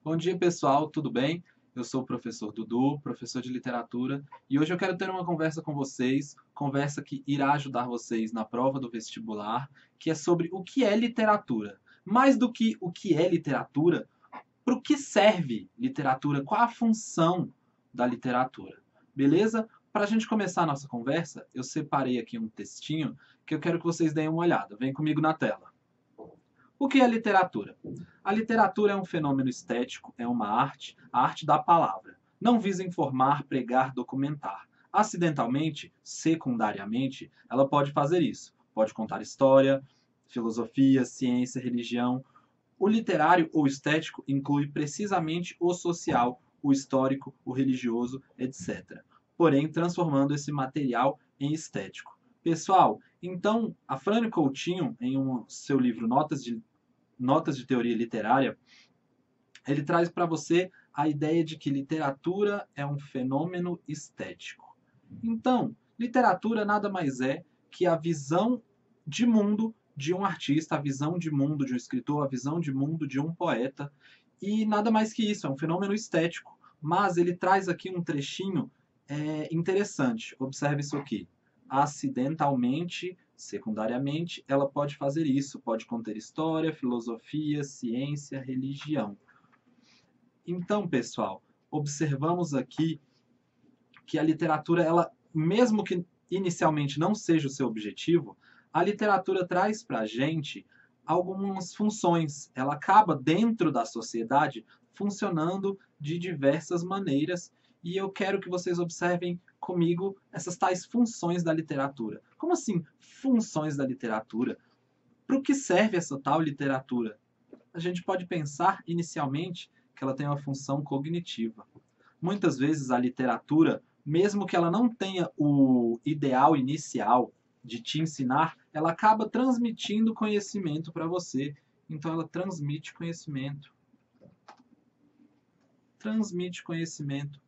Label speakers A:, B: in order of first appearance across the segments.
A: Bom dia, pessoal, tudo bem? Eu sou o professor Dudu, professor de literatura, e hoje eu quero ter uma conversa com vocês, conversa que irá ajudar vocês na prova do vestibular, que é sobre o que é literatura. Mais do que o que é literatura, para o que serve literatura, qual a função da literatura. Beleza? Para a gente começar a nossa conversa, eu separei aqui um textinho que eu quero que vocês deem uma olhada. Vem comigo na tela. O que é literatura? A literatura é um fenômeno estético, é uma arte, a arte da palavra. Não visa informar, pregar, documentar. Acidentalmente, secundariamente, ela pode fazer isso. Pode contar história, filosofia, ciência, religião. O literário ou estético inclui precisamente o social, o histórico, o religioso, etc. Porém, transformando esse material em estético. Pessoal, então, a Frane Coutinho, em seu livro Notas de Teoria Literária, ele traz para você a ideia de que literatura é um fenômeno estético. Então, literatura nada mais é que a visão de mundo de um artista, a visão de mundo de um escritor, a visão de mundo de um poeta, e nada mais que isso, é um fenômeno estético. Mas ele traz aqui um trechinho interessante. Observe isso aqui. Acidentalmente, secundariamente, ela pode fazer isso, pode conter história, filosofia, ciência, religião. Então, pessoal, observamos aqui que a literatura, ela, mesmo que inicialmente não seja o seu objetivo, a literatura traz para a gente algumas funções. Ela acaba dentro da sociedade funcionando de diversas maneiras e eu quero que vocês observem comigo essas tais funções da literatura. Como assim, funções da literatura? Para o que serve essa tal literatura? A gente pode pensar inicialmente que ela tem uma função cognitiva. Muitas vezes a literatura, mesmo que ela não tenha o ideal inicial de te ensinar, ela acaba transmitindo conhecimento para você. Então ela transmite conhecimento. Transmite conhecimento.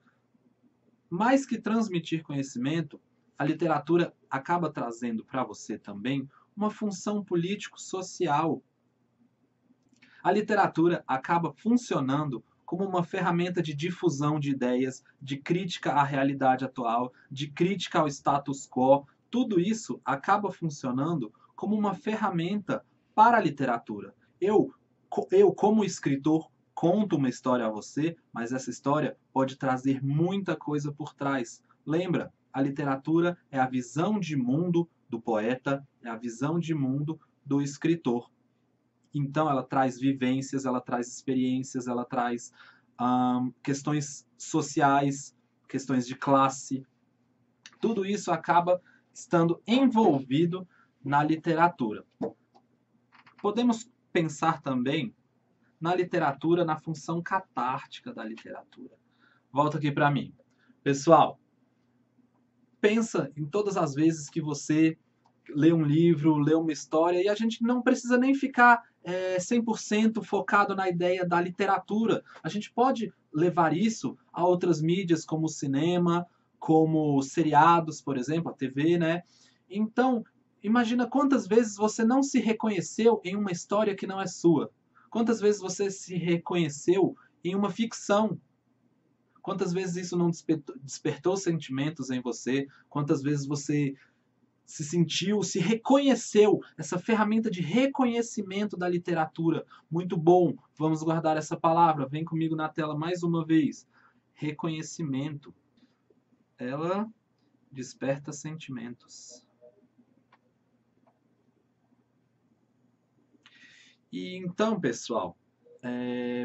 A: Mais que transmitir conhecimento, a literatura acaba trazendo para você também uma função político-social. A literatura acaba funcionando como uma ferramenta de difusão de ideias, de crítica à realidade atual, de crítica ao status quo. Tudo isso acaba funcionando como uma ferramenta para a literatura. Eu como escritor, conto uma história a você, mas essa história pode trazer muita coisa por trás. Lembra, a literatura é a visão de mundo do poeta, é a visão de mundo do escritor. Então, ela traz vivências, ela traz experiências, ela traz questões sociais, questões de classe. Tudo isso acaba estando envolvido na literatura. Podemos pensar também na literatura, na função catártica da literatura. Volta aqui para mim. Pessoal, pensa em todas as vezes que você lê um livro, lê uma história, e a gente não precisa nem ficar 100% focado na ideia da literatura. A gente pode levar isso a outras mídias, como o cinema, como seriados, por exemplo, a TV, né? Então, imagina quantas vezes você não se reconheceu em uma história que não é sua. Quantas vezes você se reconheceu em uma ficção. Quantas vezes isso não despertou sentimentos em você? Quantas vezes você se sentiu, se reconheceu, essa ferramenta de reconhecimento da literatura. Muito bom, vamos guardar essa palavra. Vem comigo na tela mais uma vez. Reconhecimento. Ela desperta sentimentos. E então, pessoal,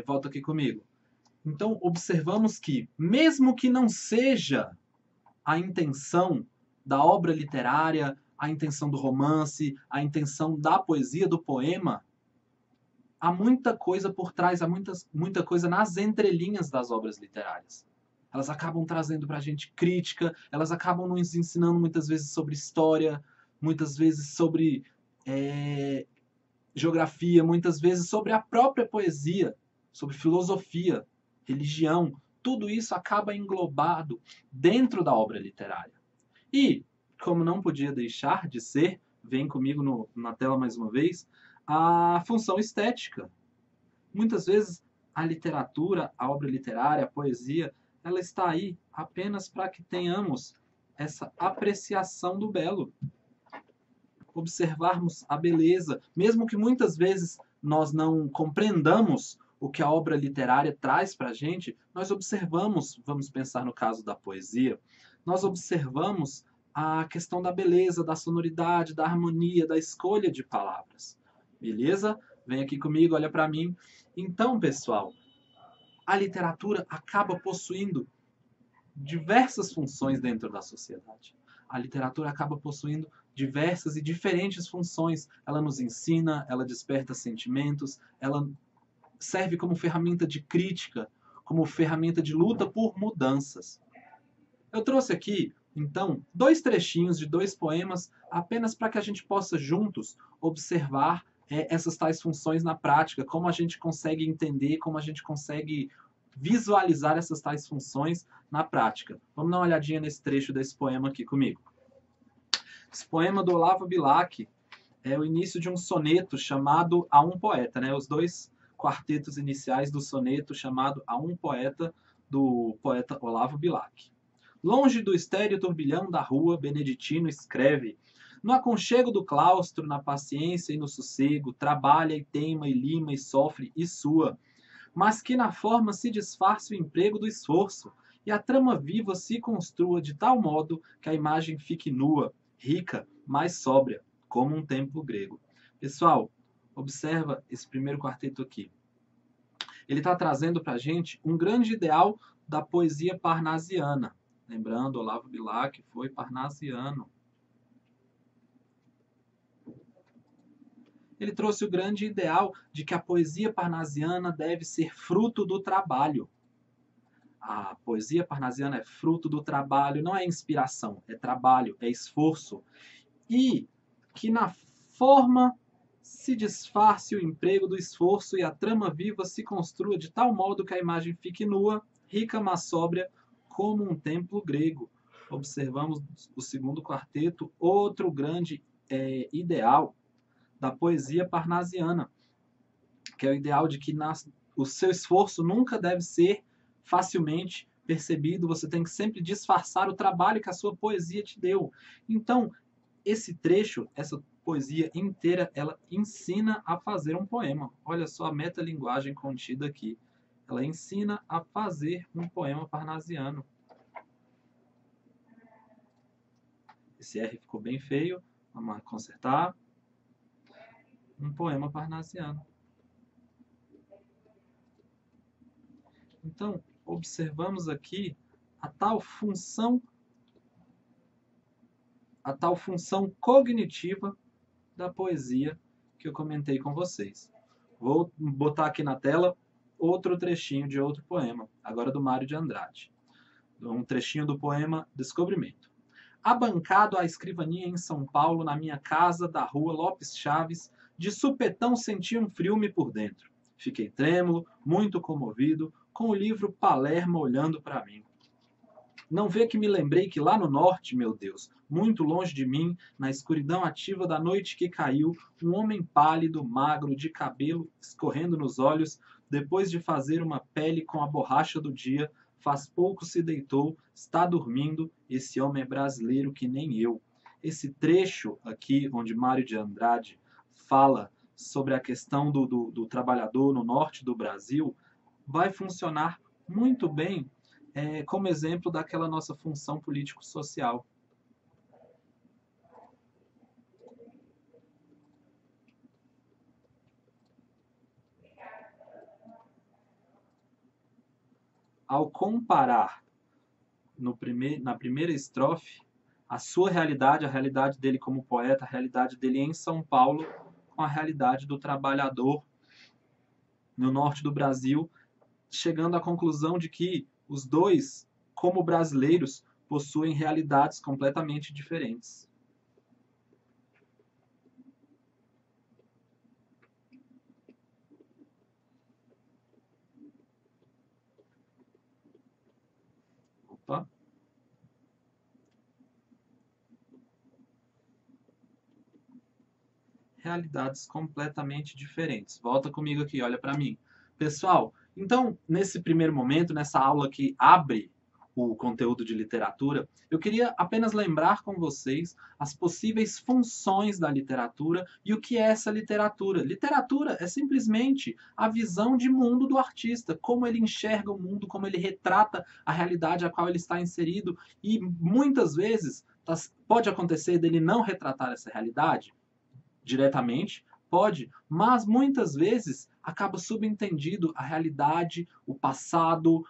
A: volta aqui comigo. Então, observamos que, mesmo que não seja a intenção da obra literária, a intenção do romance, a intenção da poesia, do poema, há muita coisa por trás, há muita coisa nas entrelinhas das obras literárias. Elas acabam trazendo para a gente crítica, elas acabam nos ensinando muitas vezes sobre história, muitas vezes sobre geografia, muitas vezes sobre a própria poesia, sobre filosofia, religião. Tudo isso acaba englobado dentro da obra literária. E, como não podia deixar de ser, vem comigo na tela mais uma vez, a função estética. Muitas vezes a literatura, a obra literária, a poesia, ela está aí apenas para que tenhamos essa apreciação do belo, observarmos a beleza, mesmo que muitas vezes nós não compreendamos o que a obra literária traz para a gente, nós observamos, vamos pensar no caso da poesia, nós observamos a questão da beleza, da sonoridade, da harmonia, da escolha de palavras. Beleza? Vem aqui comigo, olha para mim. Então, pessoal, a literatura acaba possuindo diversas funções dentro da sociedade. A literatura acaba possuindo diversas e diferentes funções. Ela nos ensina, ela desperta sentimentos, ela serve como ferramenta de crítica, como ferramenta de luta por mudanças. Eu trouxe aqui, então, 2 trechinhos de 2 poemas, apenas para que a gente possa juntos observar essas tais funções na prática, como a gente consegue entender, como a gente consegue visualizar essas tais funções na prática. Vamos dar uma olhadinha nesse trecho desse poema aqui comigo. Esse poema do Olavo Bilac é o início de um soneto chamado A um Poeta, né? Os 2 quartetos iniciais do soneto chamado A um Poeta, do poeta Olavo Bilac. Longe do estéril turbilhão da rua, Beneditino escreve. No aconchego do claustro, na paciência e no sossego, trabalha e teima e lima e sofre e sua. Mas que na forma se disfarce o emprego do esforço, e a trama viva se construa de tal modo que a imagem fique nua, rica, mais sóbria, como um templo grego. Pessoal, observa esse primeiro quarteto aqui. Ele está trazendo para a gente um grande ideal da poesia parnasiana. Lembrando, Olavo Bilac foi parnasiano. Ele trouxe o grande ideal de que a poesia parnasiana deve ser fruto do trabalho. A poesia parnasiana é fruto do trabalho, não é inspiração, é trabalho, é esforço. E que na forma se disfarce o emprego do esforço e a trama viva se construa de tal modo que a imagem fique nua, rica, mas sóbria, como um templo grego. Observamos o segundo quarteto, outro grande ideal da poesia parnasiana, que é o ideal de que o seu esforço nunca deve ser facilmente percebido, você tem que sempre disfarçar o trabalho que a sua poesia te deu. Então, esse trecho, essa poesia inteira, ela ensina a fazer um poema. Olha só a metalinguagem contida aqui. Ela ensina a fazer um poema parnasiano. Esse R ficou bem feio, vamos consertar. Um poema parnasiano. Então, observamos aqui a tal função cognitiva da poesia que eu comentei com vocês. Vou botar aqui na tela outro trechinho de outro poema, agora do Mário de Andrade. Um trechinho do poema Descobrimento. Abancado à escrivaninha em São Paulo, na minha casa da rua Lopes Chaves, de supetão senti um frio-me por dentro. Fiquei trêmulo, muito comovido, com o livro Palermo olhando para mim. Não vê que me lembrei que lá no norte, meu Deus, muito longe de mim, na escuridão ativa da noite que caiu, um homem pálido, magro, de cabelo escorrendo nos olhos, depois de fazer uma pele com a borracha do dia, faz pouco se deitou, está dormindo, esse homem é brasileiro que nem eu. Esse trecho aqui, onde Mário de Andrade fala sobre a questão do trabalhador no norte do Brasil, vai funcionar muito bem como exemplo daquela nossa função político-social. Ao comparar na primeira estrofe a sua realidade, a realidade dele como poeta, a realidade dele em São Paulo, com a realidade do trabalhador no norte do Brasil, chegando à conclusão de que os dois, como brasileiros, possuem realidades completamente diferentes. Opa. Realidades completamente diferentes. Volta comigo aqui, olha para mim. Pessoal, Então, nesse primeiro momento, nessa aula que abre o conteúdo de literatura, eu queria apenas lembrar com vocês as possíveis funções da literatura e o que é essa literatura. Literatura é simplesmente a visão de mundo do artista, como ele enxerga o mundo, como ele retrata a realidade a qual ele está inserido, e muitas vezes pode acontecer dele não retratar essa realidade diretamente, pode, mas muitas vezes acaba subentendido a realidade, o passado,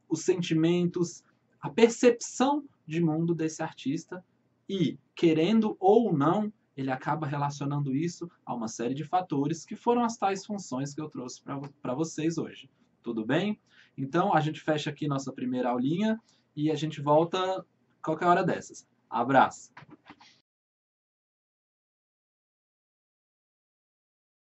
A: os sentimentos, a percepção de mundo desse artista e, querendo ou não, ele acaba relacionando isso a uma série de fatores que foram as tais funções que eu trouxe para vocês hoje. Tudo bem? Então, a gente fecha aqui nossa primeira aulinha e a gente volta qualquer hora dessas. Abraço!